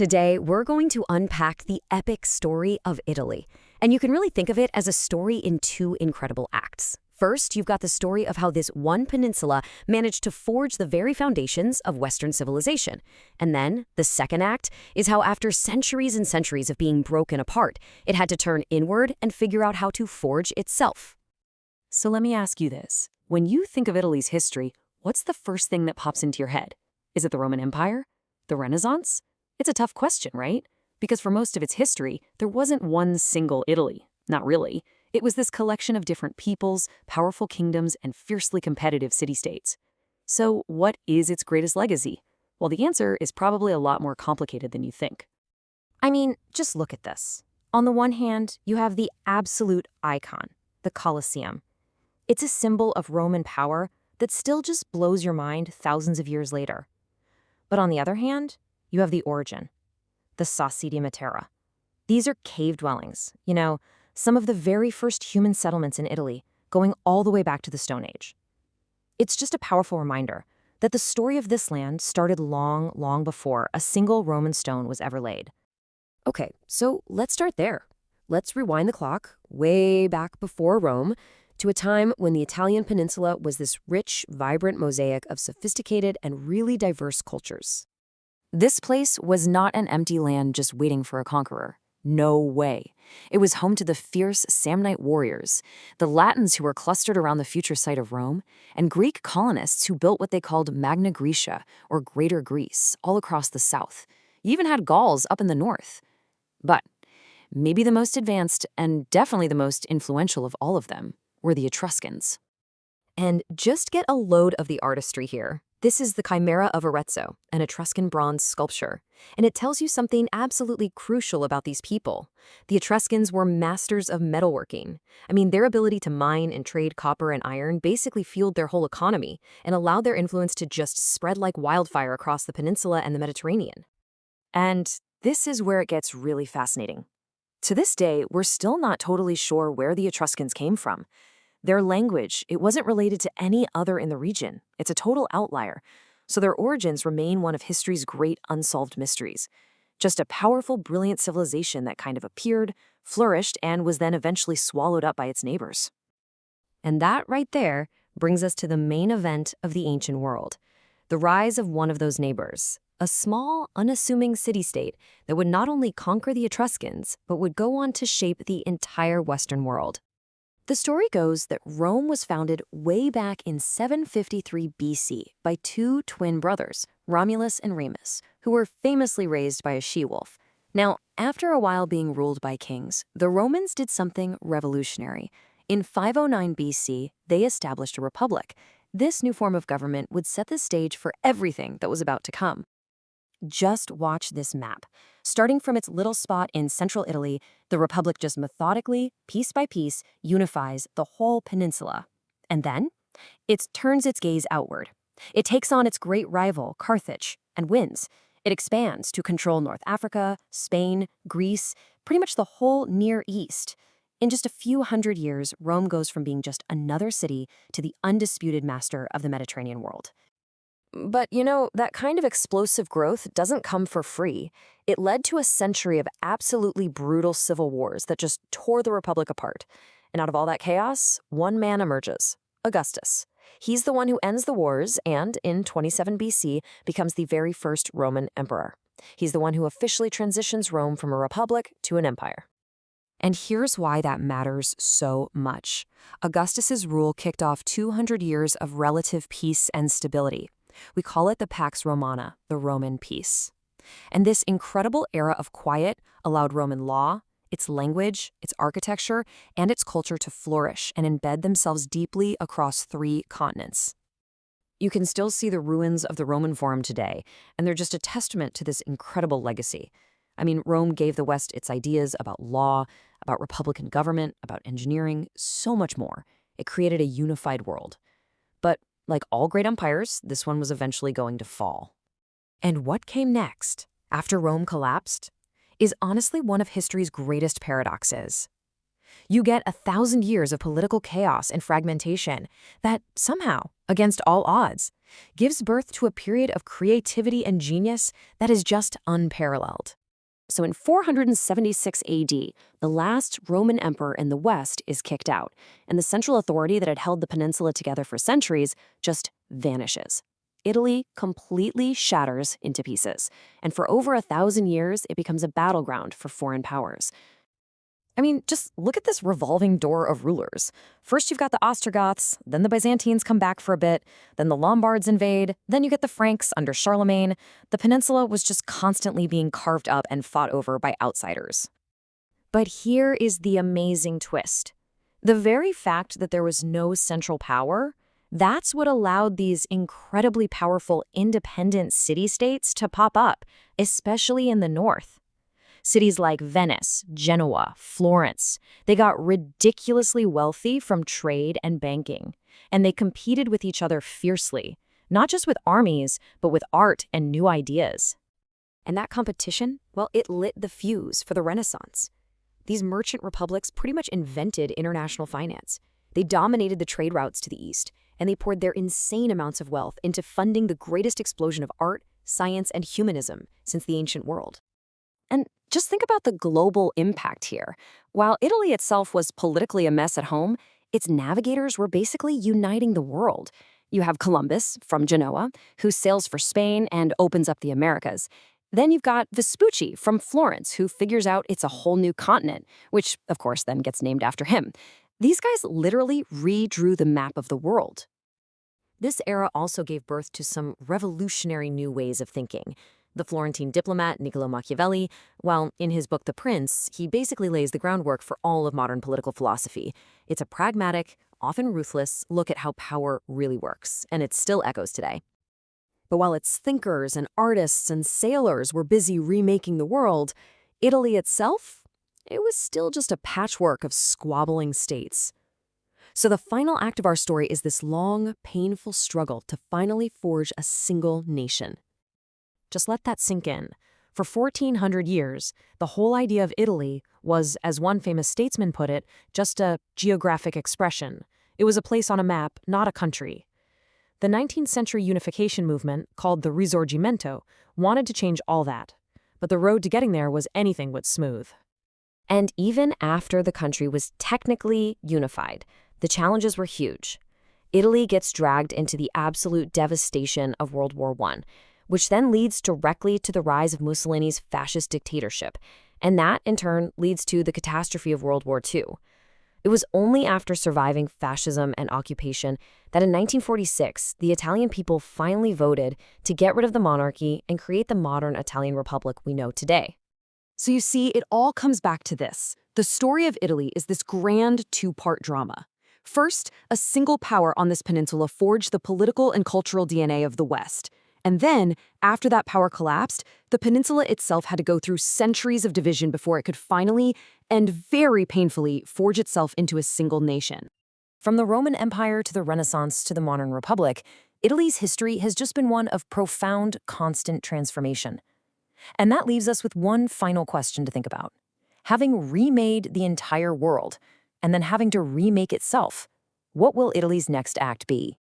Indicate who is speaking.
Speaker 1: Today, we're going to unpack the epic story of Italy. And you can really think of it as a story in two incredible acts. First, you've got the story of how this one peninsula managed to forge the very foundations of Western civilization. And then, the second act is how after centuries and centuries of being broken apart, it had to turn inward and figure out how to forge itself.
Speaker 2: So let me ask you this. When you think of Italy's history, what's the first thing that pops into your head? Is it the Roman Empire? The Renaissance? It's a tough question, right? Because for most of its history, there wasn't one single Italy. Not really. It was this collection of different peoples, powerful kingdoms, and fiercely competitive city-states. So what is its greatest legacy? Well, the answer is probably a lot more complicated than you think.
Speaker 3: I mean, just look at this. On the one hand, you have the absolute icon, the Colosseum. It's a symbol of Roman power that still just blows your mind thousands of years later. But on the other hand, you have the origin, the Sassi di Matera. These are cave dwellings, some of the very first human settlements in Italy, going all the way back to the Stone Age. It's just a powerful reminder that the story of this land started long, long before a single Roman stone was ever laid.
Speaker 1: Okay, so let's start there. Let's rewind the clock way back before Rome to a time when the Italian peninsula was this rich, vibrant mosaic of sophisticated and really diverse cultures.
Speaker 2: This place was not an empty land just waiting for a conqueror. No way. It was home to the fierce Samnite warriors, the Latins who were clustered around the future site of Rome, and Greek colonists who built what they called Magna Graecia, or Greater Greece, all across the south. You even had Gauls up in the north. But maybe the most advanced, and definitely the most influential of all of them, were the Etruscans.
Speaker 1: And just get a load of the artistry here. This is the Chimera of Arezzo, an Etruscan bronze sculpture, and it tells you something absolutely crucial about these people. The Etruscans were masters of metalworking. Their ability to mine and trade copper and iron basically fueled their whole economy and allowed their influence to just spread like wildfire across the peninsula and the Mediterranean.
Speaker 2: And this is where it gets really fascinating. To this day, we're still not totally sure where the Etruscans came from. Their language, it wasn't related to any other in the region. It's a total outlier. So their origins remain one of history's great unsolved mysteries. Just a powerful, brilliant civilization that kind of appeared, flourished, and was then eventually swallowed up by its neighbors.
Speaker 1: And that right there brings us to the main event of the ancient world, the rise of one of those neighbors, a small, unassuming city-state that would not only conquer the Etruscans, but would go on to shape the entire Western world. The story goes that Rome was founded way back in 753 BC by two twin brothers, Romulus and Remus, who were famously raised by a she-wolf. Now, after a while being ruled by kings, the Romans did something revolutionary. In 509 BC, they established a republic. This new form of government would set the stage for everything that was about to come. Just watch this map. Starting from its little spot in central Italy, the Republic just methodically, piece by piece, unifies the whole peninsula. And then, it turns its gaze outward. It takes on its great rival, Carthage, and wins. It expands to control North Africa, Spain, Greece, pretty much the whole Near East. In just a few hundred years, Rome goes from being just another city to the undisputed master of the Mediterranean world. But, that kind of explosive growth doesn't come for free. It led to a century of absolutely brutal civil wars that just tore the Republic apart. And out of all that chaos, one man emerges, Augustus. He's the one who ends the wars and, in 27 BC, becomes the very first Roman emperor. He's the one who officially transitions Rome from a republic to an empire. And here's why that matters so much. Augustus's rule kicked off 200 years of relative peace and stability. We call it the Pax Romana, the Roman peace. And this incredible era of quiet allowed Roman law, its language, its architecture, and its culture to flourish and embed themselves deeply across 3 continents. You can still see the ruins of the Roman Forum today, and they're just a testament to this incredible legacy. Rome gave the West its ideas about law, about republican government, about engineering, so much more. It created a unified world. But like all great empires, this one was eventually going to fall. And what came next, after Rome collapsed, is honestly one of history's greatest paradoxes. You get 1,000 years of political chaos and fragmentation that somehow, against all odds,
Speaker 3: gives birth to a period of creativity and genius that is just unparalleled.
Speaker 2: So in 476 AD, the last Roman emperor in the West is kicked out, and the central authority that had held the peninsula together for centuries just vanishes. Italy completely shatters into pieces, and for over 1,000 years, it becomes a battleground for foreign powers.
Speaker 3: I mean, just look at this revolving door of rulers. First, you've got the Ostrogoths, then the Byzantines come back for a bit, then the Lombards invade, then you get the Franks under Charlemagne. The peninsula was just constantly being carved up and fought over by outsiders. But here is the amazing twist. The very fact that there was no central power, that's what allowed these incredibly powerful independent city-states to pop up, especially in the north. Cities like Venice, Genoa, Florence, they got ridiculously wealthy from trade and banking, and they competed with each other fiercely, not just with armies, but with art and new ideas. And that competition, well, it lit the fuse for the Renaissance. These merchant republics pretty much invented international finance. They dominated the trade routes to the east, and they poured their insane amounts of wealth into funding the greatest explosion of art, science, and humanism since the ancient world.
Speaker 2: And just think about the global impact here. While Italy itself was politically a mess at home, its navigators were basically uniting the world. You have Columbus from Genoa, who sails for Spain and opens up the Americas. Then you've got Vespucci from Florence, who figures out it's a whole new continent, which, of course, then gets named after him. These guys literally redrew the map of the world.
Speaker 3: This era also gave birth to some revolutionary new ways of thinking. The Florentine diplomat Niccolo Machiavelli, while in his book The Prince, he basically lays the groundwork for all of modern political philosophy. It's a pragmatic, often ruthless look at how power really works, and it still echoes today. But while its thinkers and artists and sailors were busy remaking the world, Italy itself, it was still just a patchwork of squabbling states. So the final act of our story is this long, painful struggle to finally forge a single nation. Just let that sink in. For 1,400 years, the whole idea of Italy was, as one famous statesman put it, just a geographic expression. It was a place on a map, not a country. The 19th century unification movement, called the Risorgimento, wanted to change all that. But the road to getting there was anything but smooth. And even after the country was technically unified, the challenges were huge. Italy gets dragged into the absolute devastation of World War I, which then leads directly to the rise of Mussolini's fascist dictatorship, and that, in turn, leads to the catastrophe of World War II. It was only after surviving fascism and occupation that in 1946, the Italian people finally voted to get rid of the monarchy and create the modern Italian republic we know today.
Speaker 2: So you see, it all comes back to this. The story of Italy is this grand two-part drama. First, a single power on this peninsula forged the political and cultural DNA of the West. And then, after that power collapsed, the peninsula itself had to go through centuries of division before it could finally, and very painfully, forge itself into a single nation.
Speaker 3: From the Roman Empire to the Renaissance to the modern republic, Italy's history has just been one of profound, constant transformation. And that leaves us with one final question to think about. Having remade the entire world, and then having to remake itself, what will Italy's next act be?